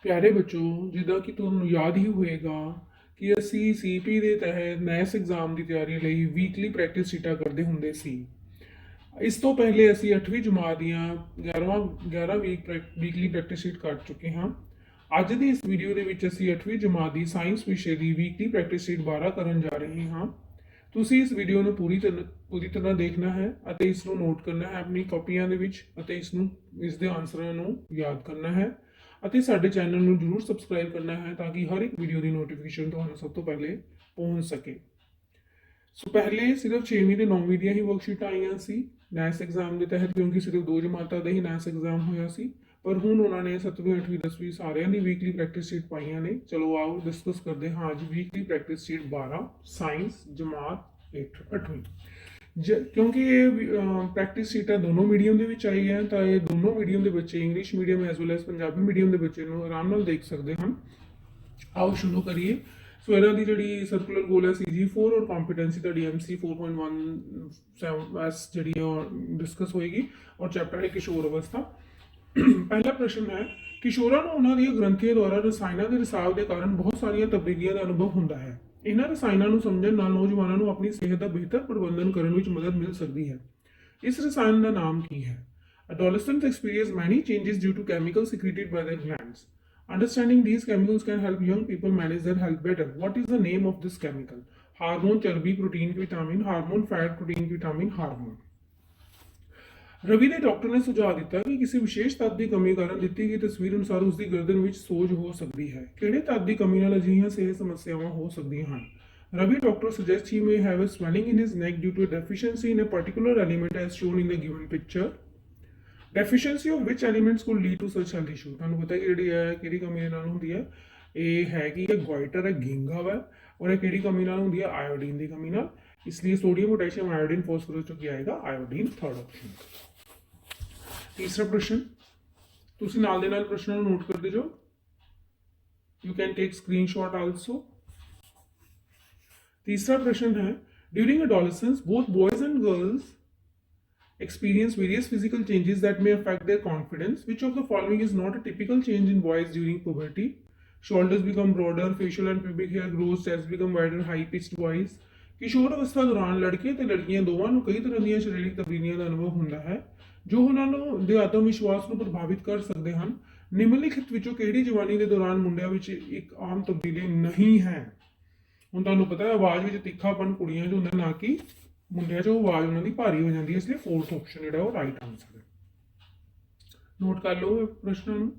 ਪਿਆਰੇ ਬੱਚੋ, ਜਿੱਦਾਂ ਕਿ ਤੁਹਾਨੂੰ ਯਾਦ ਹੀ ਹੋਏਗਾ ਕਿ ਅਸੀਂ ਸੀਪੀ ਦੇ ਤਹਿਤ ਨੈਸ ਐਗਜ਼ਾਮ ਦੀ ਤਿਆਰੀ ਲਈ ਵੀਕਲੀ ਪ੍ਰੈਕਟਿਸ ਸ਼ੀਟਾਂ ਕਰਦੇ ਹੁੰਦੇ ਸੀ। ਇਸ ਤੋਂ ਪਹਿਲੇ ਅਸੀਂ 8ਵੀਂ ਜਮਾਤ ਦੀਆਂ 11 ਵੀਕਲੀ ਪ੍ਰੈਕਟਿਸ ਸ਼ੀਟ ਕਰ ਚੁੱਕੇ ਹਾਂ। ਅੱਜ ਦੀ ਇਸ ਵੀਡੀਓ ਦੇ ਵਿੱਚ ਅਸੀਂ 8ਵੀਂ ਜਮਾਤ ਦੀ ਸਾਇੰਸ ਵਿਸ਼ੇ ਦੀ ਵੀਕਲੀ ਪ੍ਰੈਕਟਿਸ ਸ਼ੀਟ 12 ਕਰਨ ਜਾ ਰਹੇ ਹਾਂ। ਤੁਸੀਂ ਇਸ ਵੀਡੀਓ ਨੂੰ ਪੂਰੀ ਤਰ੍ਹਾਂ ਦੇਖਣਾ ਹੈ ਅਤੇ ਇਸ ਨੂੰ ਨੋਟ ਕਰਨਾ ਹੈ ਆਪਣੀ ਕਾਪੀਆਂ ਦੇ ਵਿੱਚ ਅਤੇ ਇਸ ਦੇ ਆਨਸਰਾਂ ਨੂੰ ਯਾਦ ਕਰਨਾ ਹੈ ਅਤੇ ਸਾਡੇ ਚੈਨਲ ਨੂੰ ਜਰੂਰ ਸਬਸਕ੍ਰਾਈਬ ਕਰਨਾ ਹੈ ਤਾਂ ਕਿ ਹਰ ਇੱਕ ਵੀਡੀਓ ਦੀ ਨੋਟੀਫਿਕੇਸ਼ਨ ਤੁਹਾਨੂੰ ਸਭ ਤੋਂ ਪਹਿਲੇ ਪਹੁੰਚ ਸਕੇ। ਸੋ ਪਹਿਲੇ ਸਿਰਫ 6ਵੀਂ ਤੇ 9ਵੀਂ ਦੀਆਂ ਹੀ ਵਰਕਸ਼ੀਟਾਂ ਆਈਆਂ ਸੀ ਨੈਸ ਐਗਜ਼ਾਮ ਦੇ ਤਹਿਤ, ਕਿਉਂਕਿ ਸਿਰਫ ਦੋ ਜਮਾਤਾਂ ਦਾ ਹੀ ਨੈਸ ਐਗਜ਼ਾਮ ਹੋਇਆ ਸੀ। ਪਰ ਹੁਣ ਉਹਨਾਂ ਨੇ 7ਵੀਂ 8ਵੀਂ 10ਵੀਂ ਸਾਰਿਆਂ ਦੀ ਵੀਕਲੀ ਪ੍ਰੈਕਟਿਸ ਸ਼ੀਟ ਪਾਈਆਂ ਨੇ। ਚਲੋ ਆਓ ਡਿਸਕਸ ਕਰਦੇ ਹਾਂ ਅੱਜ ਵੀਕਲੀ ਪ੍ਰੈਕਟਿਸ ਸ਼ੀਟ 12 ਸਾਇੰਸ ਜਮਾਤ 8ਵੀਂ। ਕਿਉਂਕਿ ਇਹ ਪ੍ਰੈਕਟਿਸ ਸ਼ੀਟਾਂ ਦੋਨੋਂ ਮੀਡੀਅਮ ਦੇ ਵਿੱਚ ਆਈ ਹੈ ਤਾਂ ਇਹ ਦੋਨੋਂ ਮੀਡੀਅਮ ਦੇ ਬੱਚੇ English medium as well as Punjabi medium ਦੇ ਬੱਚੇ ਨੂੰ ਆਰਾਮ ਨਾਲ ਦੇਖ ਸਕਦੇ ਹਨ। ਆਓ ਸ਼ੁਰੂ ਕਰੀਏ। ਸੋ ਇਹਨਾਂ ਦੀ ਜਿਹੜੀ ਸਰਕੂਲਰ ਗੋਲ ਹੈ CG4 ਔਰ ਕੰਪੀਟੈਂਸੀ ਤੁਹਾਡੀ MC 4.17 ਜਿਹੜੀ ਡਿਸਕਸ ਹੋਏਗੀ ਔਰ ਚੈਪਟਰ ਹੈ ਕਿਸ਼ੋਰ ਅਵਸਥਾ। ਪਹਿਲਾ ਪ੍ਰਸ਼ਨ ਹੈ, ਕਿਸ਼ੋਰਾਂ ਨੂੰ ਉਹਨਾਂ ਦੀਆਂ ਗ੍ਰੰਥੀਆਂ ਦੁਆਰਾ ਰਸਾਇਣਾਂ ਦੇ ਰਿਸਾਵ ਦੇ ਕਾਰਨ ਬਹੁਤ ਸਾਰੀਆਂ ਤਬਦੀਲੀਆਂ ਦਾ ਅਨੁਭਵ ਹੁੰਦਾ ਹੈ। ਇਹਨਾਂ ਰਸਾਇਣਾਂ ਨੂੰ ਸਮਝਣ ਨਾਲ ਨੌਜਵਾਨਾਂ ਨੂੰ ਆਪਣੀ ਸਿਹਤ ਦਾ ਬਿਹਤਰ ਪ੍ਰਬੰਧਨ ਕਰਨ ਵਿੱਚ ਮਦਦ ਮਿਲ ਸਕਦੀ ਹੈ। ਇਸ ਰਸਾਇਣ ਦਾ ਨਾਮ ਕੀ ਹੈ? Adolescents experience many changes due to chemicals secreted by their glands. Understanding these chemicals can help young people manage their health better. What is the name of this chemical? Hormone, चर्बी, protein, vitamin, hormone, fat, protein, vitamin, hormone. Ravi ਦੇ doctor ਨੇ ਸੁਝਾਅ ਦਿੱਤਾ ਕਿ ਕਿਸੇ ਵਿਸ਼ੇਸ਼ ਤੱਤ ਦੀ ਕਮੀ ਕਾਰਨ ਦਿੱਤੀ ਗਈ ਤਸਵੀਰ ਅਨੁਸਾਰ ਉਸ ਦੀ ਗਰਦਨ ਵਿੱਚ ਸੋਜ ਹੋ ਸਕਦੀ ਹੈ। ਕਿਹੜੇ ਤੱਤ ਦੀ ਕਮੀ ਨਾਲ ਅਜਿਹੀਆਂ ਸਿਹਤ ਸਮੱਸਿਆਵਾਂ ਹੋ ਸਕਦੀਆਂ ਹਨ? Ravi doctor suggests he may have a swelling in his neck due to a deficiency in a particular element as shown in the given picture. Deficiency of which elements could lead to such health issue? ਤੁਹਾਨੂੰ ਪਤਾ ਕਿ ਜਿਹੜੀ ਹੈ ਕਿਹੜੀ ਕਮੀ ਨਾਲ ਹੁੰਦੀ ਹੈ? ਇਹ ਹੈਗੀ ਹੈ ਗੋਇਟਰ ਹੈ, ਗਿੰਗਾ ਵਾ, ਔਰ ਇਹ ਕਿਹੜੀ ਕਮੀ ਨਾਲ ਹੁੰਦੀ ਹੈ? ਆਇਓਡੀਨ ਦੀ ਕਮੀ ਨਾਲ। ਇਸ ਲਈ ਸੋਡੀਅਮ, ਪੋਟਾਸ਼ੀਅਮ, ਆਇਓਡੀਨ, ਫਾਸਫੋਰਸ ਚੋਂ ਕੀ ਆਏਗਾ? Iodine, third option. ਤੀਸਰਾ ਪ੍ਰਸ਼ਨ, ਤੁਸੀਂ ਨਾਲ ਦੇ ਨਾਲ ਪ੍ਰਸ਼ਨਾਂ ਨੂੰ ਨੋਟ ਕਰਦੇ ਜਾਓ। You can take screenshot also. तीसरा प्रश्न है, during adolescence both boys and girls experience various physical changes that may affect their confidence. Which of the following is not a typical change in boys during puberty? Shoulders become broader, facial and pubic hair grows, chest become wider, high pitched voice. ਕਿਸ਼ੋਰ ਅਵਸਥਾ ਦੌਰਾਨ ਲੜਕੇ ਤੇ ਲੜਕੀਆਂ ਦੋਵਾਂ ਨੂੰ ਕਈ ਤਰ੍ਹਾਂ ਦੀਆਂ ਸਰੀਰਕ ਤਬਦੀਲੀਆਂ ਦਾ ਅਨੁਭਵ ਹੁੰਦਾ ਹੈ ਜੋ ਉਹਨਾਂ ਨੂੰ ਦੇ ਆਤਮ ਵਿਸ਼ਵਾਸ ਨੂੰ ਪ੍ਰਭਾਵਿਤ ਕਰ ਸਕਦੇ ਹਨ। ਨਿਮਨਲਿਖਤ ਵਿੱਚੋਂ ਕਿਹੜੀ ਜਵਾਨੀ ਦੇ ਦੌਰਾਨ ਮੁੰਡਿਆਂ ਵਿੱਚ ਇੱਕ ਆਮ ਤਬਦੀਲੀ ਨਹੀਂ ਹੈ? ਹੁਣ ਤੁਹਾਨੂੰ ਪਤਾ ਹੈ ਆਵਾਜ਼ ਵਿੱਚ ਤਿੱਖਾਪਨ ਕੁੜੀਆਂ 'ਚ ਹੁੰਦਾ, ਨਾ ਕਿ ਮੁੰਡਿਆਂ 'ਚ ਉਹ ਆਵਾਜ਼ ਉਹਨਾਂ ਦੀ ਭਾਰੀ ਹੋ ਜਾਂਦੀ ਹੈ, ਇਸ ਲਈ ਫੋਰਥ ਆਪਸ਼ਨ ਜਿਹੜਾ ਉਹ ਰਾਈਟ ਆਨਸਰ ਹੈ। ਨੋਟ ਕਰ ਲਓ ਪ੍ਰਸ਼ਨਾਂ ਨੂੰ।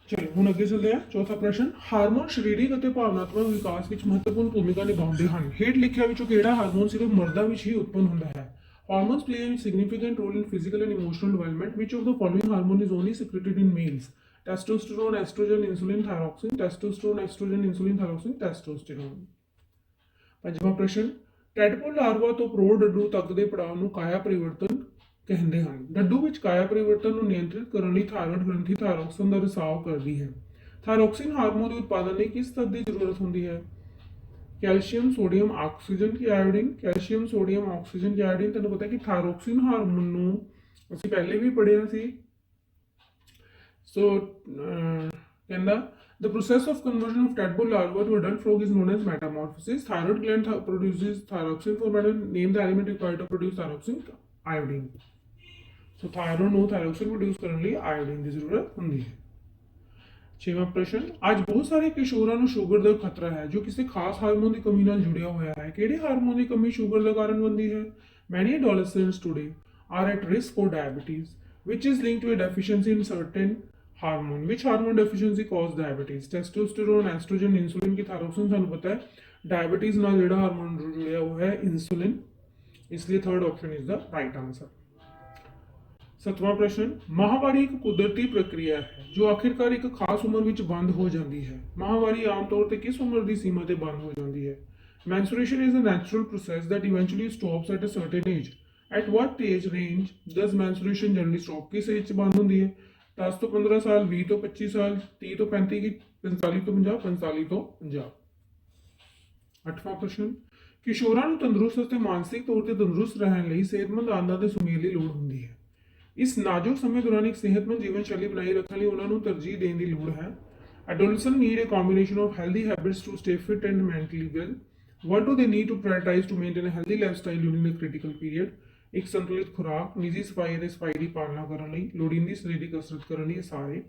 ਚਲੋ ਹੁਣ ਅੱਗੇ ਚੱਲਦੇ ਹਾਂ। ਚੌਥਾ ਪ੍ਰਸ਼ਨ, ਹਾਰਮੋਨ ਸਰੀਰਕ ਅਤੇ ਭਾਵਨਾਤਮਕ ਵਿਕਾਸ ਵਿੱਚ ਮਹੱਤਵਪੂਰਨ ਭੂਮਿਕਾ ਨਿਭਾਉਂਦੇ ਹਨ। ਹੇਠ ਲਿਖਿਆ ਵਿੱਚੋਂ ਕਿਹੜਾ ਹਾਰਮੋਨ ਸਿਰਫ ਮਰਦਾਂ ਵਿੱਚ ਹੀ ਉਤਪੰਨ ਹੁੰਦਾ ਹੈ? Hormones play a significant role in physical and emotional development. Which of the following hormone is only secreted in males? Testosterone, estrogen, insulin, thyroxine. Testosterone, estrogen, insulin, thyroxine. Testosterone. ਪੰਜਵਾਂ ਪ੍ਰਸ਼ਨ, ਟੈਡਪੋਲ ਲਾਰਵਾ ਤੋਂ pro ਡੱਡੂ ਤੱਕ ਦੇ ਪੜਾਅ ਨੂੰ ਕਾਇਆ ਪਰਿਵਰਤਨ ਕਹਿੰਦੇ ਹਨ। ਡੱਡੂ ਵਿੱਚ ਕਾਇਆ ਪਰਿਵਰਤਨ ਨੂੰ ਨਿਯੰਤਰਿਤ ਕਰਨ ਲਈ ਥਾਇਰੋਇਡ ਗ੍ਰੰਥੀ ਥਾਇਰੋਕਸਿਨ ਦਾ ਰਿਸਾਵ ਕਰਦੀ ਹੈ। ਥਾਇਰੋਕਸਿਨ ਹਾਰਮੋਨ ਦੇ ਉਤਪਾਦਨ ਲਈ ਕਿਸ ਤੱਤ ਦੀ ਜ਼ਰੂਰਤ ਹੁੰਦੀ ਹੈ? कैल्शियम, सोडियम, ऑक्सीजन की आयोडीन। कैल्शियम, सोडियम, ऑक्सीजन की आयोडीन। ਤੁਹਾਨੂੰ ਪਤਾ ਕਿ ਥਾਇਰੋਕਸਿਨ ਹਾਰਮੋਨ ਨੂੰ ਅਸੀਂ ਪਹਿਲੇ ਵੀ ਪੜ੍ਹਿਆ ਸੀ। ਸੋ ਕਹਿੰਦਾ the process of conversion of tadpole larva to adult frog is known as metamorphosis. Thyroid gland produces thyroxine for male. Name the element required to produce thyroxine? Iodine. So thyroid ਨੂੰ thyroxine produce ਕਰਨ ਲਈ iodine ਦੀ ਜ਼ਰੂਰਤ ਹੁੰਦੀ ਹੈ। ਛੇਵਾਂ ਪ੍ਰਸ਼ਨ, ਅੱਜ ਬਹੁਤ ਸਾਰੇ ਕਿਸ਼ੋਰਾਂ ਨੂੰ ਸ਼ੂਗਰ ਦਾ ਖਤਰਾ ਹੈ ਜੋ ਕਿਸੇ ਖਾਸ ਹਾਰਮੋਨ ਦੀ ਕਮੀ ਨਾਲ ਜੁੜਿਆ ਹੋਇਆ ਹੈ। ਕਿਹੜੇ ਹਾਰਮੋਨ ਦੀ ਕਮੀ ਸ਼ੂਗਰ ਦਾ ਕਾਰਨ ਬਣਦੀ ਹੈ? Many adolescents today are at risk for diabetes, which is linked to a deficiency in certain hormone. Which hormone deficiency cause diabetes? Testosterone, estrogen, insulin की thyroxine। ਤੁਹਾਨੂੰ ਪਤਾ ਹੈ ਡਾਇਬੀਟੀਜ਼ ਨਾਲ ਜਿਹੜਾ ਹਾਰਮੋਨ ਜੁੜਿਆ ਹੋਇਆ ਹੈ ਇਨਸੂਲਿਨ, ਇਸ ਲਈ third option is the right answer. ਸੱਤਵਾਂ ਪ੍ਰਸ਼ਨ, ਮਾਹਵਾਰੀ ਇੱਕ ਕੁਦਰਤੀ ਪ੍ਰਕਿਰਿਆ ਹੈ ਜੋ ਆਖਿਰਕਾਰ ਇੱਕ ਖਾਸ ਉਮਰ ਵਿੱਚ ਬੰਦ ਹੋ ਜਾਂਦੀ ਹੈ। ਮਾਹਵਾਰੀ ਆਮ ਤੌਰ ਤੇ ਕਿਸ ਉਮਰ ਦੀ ਸੀਮਾ ਤੇ ਬੰਦ ਹੋ ਜਾਂਦੀ ਹੈ? Menstruation is a natural process that eventually stops at a certain age. At what age range does menstruation generally stop? किस एज 'ਚ ਬੰਦ ਹੁੰਦੀ ਹੈ? 10 ਤੋਂ 15 ਸਾਲ, 20 ਤੋਂ 25 ਸਾਲ, 30 ਤੋਂ 35 की 45 ਤੋਂ 50, 45 ਤੋਂ 50। ਅੱਠਵਾਂ ਪ੍ਰਸ਼ਨ, ਕਿਸ਼ੋਰਾਂ ਨੂੰ ਤੰਦਰੁਸਤ ਅਤੇ ਮਾਨਸਿਕ ਤੌਰ ਤੇ ਤੰਦਰੁਸਤ ਰਹਿਣ ਲਈ ਸਿਹਤਮੰਦ ਆਦਤਾਂ ਦੇ ਸੁਮੇਲ ਦੀ ਲੋੜ ਹੁੰਦੀ ਹੈ। इस नाजुक समय दौरान एक सेहतमंद जीवन शैली बनाई रखने ਲਈ ਉਹਨਾਂ ਨੂੰ ਤਰਜੀਹ ਦੇਣ ਦੀ ਲੋੜ ਹੈ। Adolescents need a combination of healthy habits to stay fit and mentally well. What do they need to prioritize to maintain a healthy lifestyle during the critical period? ਇੱਕ ਸੰਤੁਲਿਤ ਖੁਰਾਕ, ਨਿੱਜੀ ਸਫਾਈ ਅਤੇ ਸਫਾਈ ਦੀ ਪਾਲਣਾ ਕਰਨ ਲਈ, ਲੋੜੀਂਦੀ ਸਰੀਰਕ ਕਸਰਤ ਕਰਨ ਲਈ ਸਾਰੇ।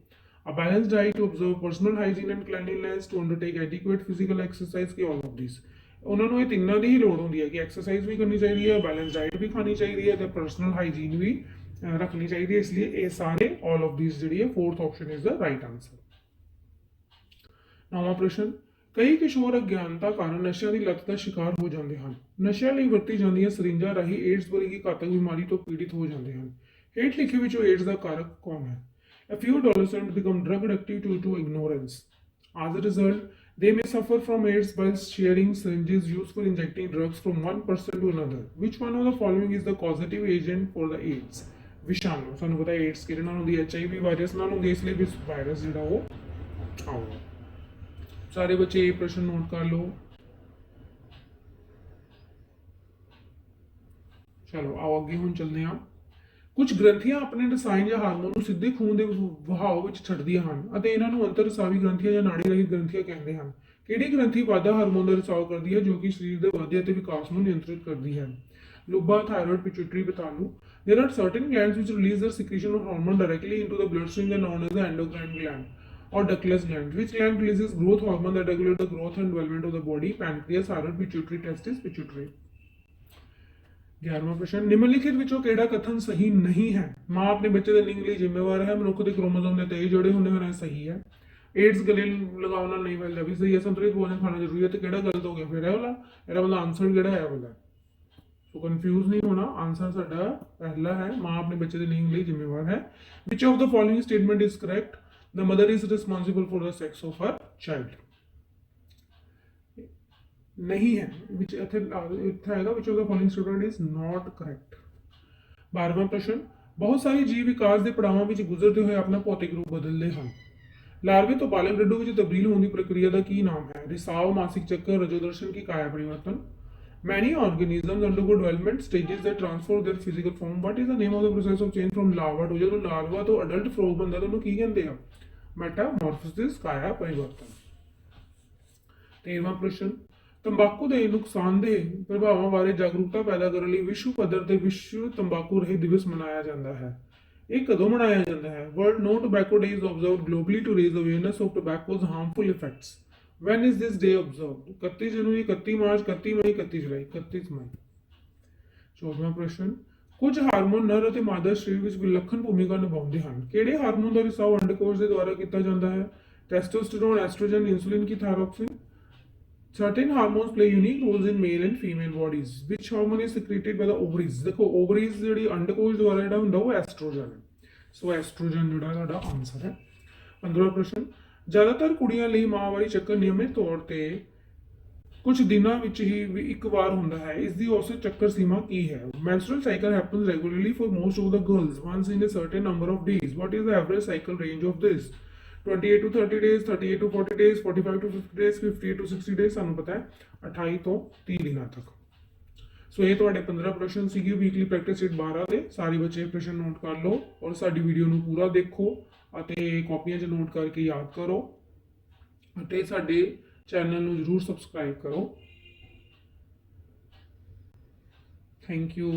A balanced diet to observe personal hygiene and cleanliness, to undertake adequate physical exercise, ਕਿ all of these। ਉਹਨਾਂ ਨੂੰ ਇਹ ਤਿੰਨਾਂ ਦੀ ਹੀ ਲੋੜ ਹੁੰਦੀ ਹੈ ਕਿ ਐਕਸਰਸਾਈਜ਼ ਵੀ ਕਰਨੀ ਚਾਹੀਦੀ ਹੈ, ਬੈਲੈਂਸ ਡਾਈਟ ਵੀ ਖਾਣੀ ਚਾਹੀਦੀ ਹੈ ਤੇ ਪਰਸਨਲ ਹਾਈਜੀਨ ਵੀ ਰੱਖਣੀ ਚਾਹੀਦੀ ਹੈ। ਇਸ ਲਈ ਇਹ ਸਾਰੇ all of these ਜਿਹੜੀ ਹੈ fourth option is the right answer। ਨੌਵਾਂ ਪ੍ਰਸ਼ਨ, ਕਈ ਕਿਸ਼ੋਰ ਅਗਿਆਨਤਾ ਕਾਰਨ ਨਸ਼ਿਆਂ ਦੀ ਲੱਤ ਦਾ ਸ਼ਿਕਾਰ ਹੋ ਜਾਂਦੇ ਹਨ। ਨਸ਼ਿਆਂ ਲਈ ਵਰਤੀ ਜਾਂਦੀਆਂ ਸਰਿੰਜਾਂ ਰਾਹੀਂ ਏਡਜ਼ ਵਰਗੀ ਘਾਤਕ ਬਿਮਾਰੀ ਤੋਂ ਪੀੜਿਤ ਹੋ ਜਾਂਦੇ ਹਨ। ਹੇਠ ਲਿਖੇ ਵਿੱਚੋਂ ਏਡਜ਼ ਦਾ ਕਾਰਕ ਕੌਣ ਹੈ? A few adolescents become drug addicted due to ignorance. As a result, they may suffer from AIDS while sharing syringes used for injecting drugs from one person to another. Which one of the following is the causative agent for the AIDS? ਵਿਸ਼ਾਣੂ। ਸਾਨੂੰ ਪਤਾ AIDS ਕਿਹਦੇ ਨਾਲ ਹੁੰਦੀ ਹੈ? HIV virus ਨਾਲ ਹੁੰਦੀ ਹੈ, ਇਸ ਲਈ ਵੀ ਵਾਇਰਸ ਜਿਹੜਾ ਉਹ ਆਊਗਾ। ਸਾਰੇ ਬੱਚੇ ਇਹ ਪ੍ਰਸ਼ਨ ਨੋਟ ਕਰ ਲਓ। ਚਲੋ ਆਓ ਅੱਗੇ ਹੁਣ ਚੱਲਦੇ ਹਾਂ। ਕੁਝ ਗ੍ਰੰਥੀਆਂ ਆਪਣੇ ਰਸਾਇਣ ਜਾਂ ਹਾਰਮੋਨ ਨੂੰ ਸਿੱਧੇ ਖੂਨ ਦੇ ਵਹਾਅ ਵਿੱਚ ਛੱਡਦੀਆਂ ਹਨ ਅਤੇ ਇਹਨਾਂ ਨੂੰ ਅੰਤਰ ਰਸਾਵੀ ਗ੍ਰੰਥੀਆਂ ਜਾਂ ਨਾੜੀ ਰਹਿਤ ਗ੍ਰੰਥੀਆਂ ਕਹਿੰਦੇ ਹਨ। ਕਿਹੜੀ ਗ੍ਰੰਥੀ ਵਾਧਾ ਹਾਰਮੋਨ ਦਾ ਰਿਸਾਵ ਕਰਦੀ ਹੈ ਜੋ ਕਿ ਸਰੀਰ ਦੇ ਵਾਧੇ ਅਤੇ ਵਿਕਾਸ ਨੂੰ ਨਿਯੰਤਰਿਤ ਕਰਦੀ ਹੈ? ਲੁਬਾ, thyroid, ਪਿਟਿਊਟਰੀ, ਬਤਾਲੂ। There are certain glands which release the secretion of hormone directly into the bloodstream and known as the endocrine gland or ductless gland. Which gland releases growth hormone that regulate the growth and development of the body? Pancreas, thyroid, pituitary, testis, pituitary। 11ਵਾਂ ਪ੍ਰਸ਼ਨ, ਨਿਮਨਲਿਖਿਤ ਵਿੱਚੋਂ ਕਿਹੜਾ ਕਥਨ ਸਹੀ ਨਹੀਂ ਹੈ? ਮਾਂ ਆਪਣੇ ਬੱਚੇ ਦੇ ਲਿੰਗ ਲਈ ਜ਼ਿੰਮੇਵਾਰ ਹੈ। ਮਨੁੱਖ ਦੇ ਕ੍ਰੋਮੋਸੋਮ ਦੇ 23 ਜੋੜੇ ਹੁੰਦੇ ਹਨ, ਇਹ ਸਹੀ ਹੈ। ਏਡਜ਼ ਗਲੇ ਲਗਾਉਣ ਨਾਲ ਨਹੀਂ ਫੈਲਦਾ, ਵੀ ਸਹੀ ਹੈ। ਸੰਤੁਲਿਤ ਭੋਜਨ ਖਾਣਾ ਜ਼ਰੂਰੀ ਹੈ, ਤੇ ਕਿਹੜਾ ਗਲਤ ਹੋ ਗਿਆ ਫਿਰ? ਇਹ ਵਾਲਾ, ਇਹਦਾ ਵਾਲਾ ਆਨਸਰ ਕਿਹੜਾ ਹੈ ਵਾਲਾ? ਸੋ ਕਨਫਿਊਜ਼ ਨਹੀਂ ਹੋਣਾ, ਆਨਸਰ ਸਾਡਾ ਪਹਿਲਾ ਹੈ, ਮਾਂ ਆਪਣੇ ਬੱਚੇ ਦੇ ਲਿੰਗ ਲਈ ਜ਼ਿੰਮੇਵਾਰ ਹੈ। Which of the following statement is correct? The mother is responsible for the sex of her child. ਨਹੀਂ ਹੈ, ਵਿੱਚ ਇੱਥੇ ਹੈਗਾ which of the following statement is not correct. 12ਵਾਂ ਪ੍ਰਸ਼ਨ, ਬਹੁਤ ਸਾਰੇ ਜੀਵ ਵਿਕਾਸ ਦੇ ਪੜਾਵਾਂ ਵਿੱਚ ਗੁਜ਼ਰਦੇ ਹੋਏ ਆਪਣਾ ਭੌਤਿਕ ਰੂਪ ਬਦਲਦੇ ਹਨ। ਲਾਰਵੇ ਤੋਂ ਬਾਲਗ ਡੱਡੂ ਵਿੱਚ ਤਬਦੀਲ ਹੋਣ ਦੀ ਪ੍ਰਕਿਰਿਆ ਦਾ ਕੀ ਨਾਮ ਹੈ? ਰਿਸਾਵ, ਮਾਸਿਕ ਚੱਕਰ, ਰਜੋਦਰਸ਼ਨ ਕੀ ਕਾਇਆ ਪਰਿਵਰਤਨ। Many organisms undergo development stages that transform their physical form. What is the name of the process of change from larva to ਜਦੋਂ ਲਾਰਵਾ ਤੋਂ ਅਡਲਟ ਫਰੋਗ ਬਣਦਾ ਤਾਂ ਉਹਨੂੰ ਕੀ ਕਹਿੰਦੇ ਆ? ਮੈਟਾਮੋਰਫੋਸਿਸ, ਕਾਇਆ ਪਰਿਵਰਤਨ। 13ਵਾਂ ਪ੍ਰਸ਼ਨ, ਤੰਬਾਕੂ ਦੇ ਨੁਕਸਾਨਦੇਹ ਪ੍ਰਭਾਵਾਂ ਬਾਰੇ ਜਾਗਰੂਕਤਾ ਪੈਦਾ ਕਰਨ ਲਈ ਵਿਸ਼ਵ ਪੱਧਰ ਤੇ ਵਿਸ਼ਵ ਤੰਬਾਕੂ ਰਹਿਤ ਦਿਵਸ ਮਨਾਇਆ ਜਾਂਦਾ ਹੈ। ਇਹ ਕਦੋਂ ਮਨਾਇਆ ਜਾਂਦਾ ਹੈ? World No Tobacco Day is observed globally to raise awareness of tobacco's harmful effects. When is this day observed? 31 January, 31 March, 31 ਮਈ, 31 ਜੁਲਾਈ, 31 ਮਈ। 14ਵਾਂ ਪ੍ਰਸ਼ਨ, ਕੁਝ ਹਾਰਮੋਨ ਨਰ ਅਤੇ ਮਾਦਾ ਸਰੀਰ ਵਿੱਚ ਵਿਲੱਖਣ ਭੂਮਿਕਾ ਨਿਭਾਉਂਦੇ ਹਨ। ਕਿਹੜੇ ਹਾਰਮੋਨ ਦਾ ਰਿਸਾਵ ਅੰਡਕੋਸ਼ ਦੇ ਦੁਆਰਾ ਕੀਤਾ ਜਾਂਦਾ ਹੈ? Testosterone, oestrogen, insulin Ki thyroxine. Certain hormones play unique roles in male and female bodies. Which hormone is secreted by the ovaries? ਦੇਖੋ ovaries ਜਿਹੜੀ ਅੰਡਕੋਸ਼ ਦੁਆਰਾ ਜਿਹੜਾ ਹੁੰਦਾ ਉਹ ਐਸਟ੍ਰੋਜਨ ਹੈ। ਸੋ ਐਸਟ੍ਰੋਜਨ ਜਿਹੜਾ ਸਾਡਾ ਆਨਸਰ ਹੈ। 15ਵਾਂ ਪ੍ਰਸ਼ਨ, ਜ਼ਿਆਦਾਤਰ ਕੁੜੀਆਂ ਲਈ ਮਾਹਵਾਰੀ ਚੱਕਰ ਨਿਯਮਿਤ ਤੌਰ ਤੇ ਕੁਝ ਦਿਨਾਂ ਵਿੱਚ ਹੀ ਇੱਕ ਵਾਰ ਹੁੰਦਾ ਹੈ। ਇਸ ਦੀ ਔਸਤ ਚੱਕਰ ਸੀਮਾ ਕੀ ਹੈ? Menstrual cycle happens regularly for most of the girls once in a certain number of days. What is the average cycle range of this? 28 to 30 days, 38 to 40 days, 45 to 50 days, 58 to 60 days। ਸਾਨੂੰ ਪਤਾ ਹੈ 28 ਤੋਂ 30 ਦਿਨਾਂ ਤੱਕ। ਸੋ ਇਹ ਤੁਹਾਡੇ 15 ਪ੍ਰਸ਼ਨ ਸੀਗੇ ਵੀਕਲੀ ਪ੍ਰੈਕਟਿਸ ਸ਼ੀਟ 12 ਦੇ। ਸਾਰੇ ਬੱਚੇ ਪ੍ਰਸ਼ਨ ਨੋਟ ਕਰ ਲਓ ਔਰ ਸਾਡੀ ਵੀਡੀਓ ਨੂੰ ਪੂਰਾ ਦੇਖੋ ਅਤੇ ਕਾਪੀਆਂ 'ਚ ਨੋਟ ਕਰਕੇ ਯਾਦ ਕਰੋ ਅਤੇ ਸਾਡੇ ਚੈਨਲ ਨੂੰ ਜ਼ਰੂਰ ਸਬਸਕ੍ਰਾਈਬ ਕਰੋ। Thank you.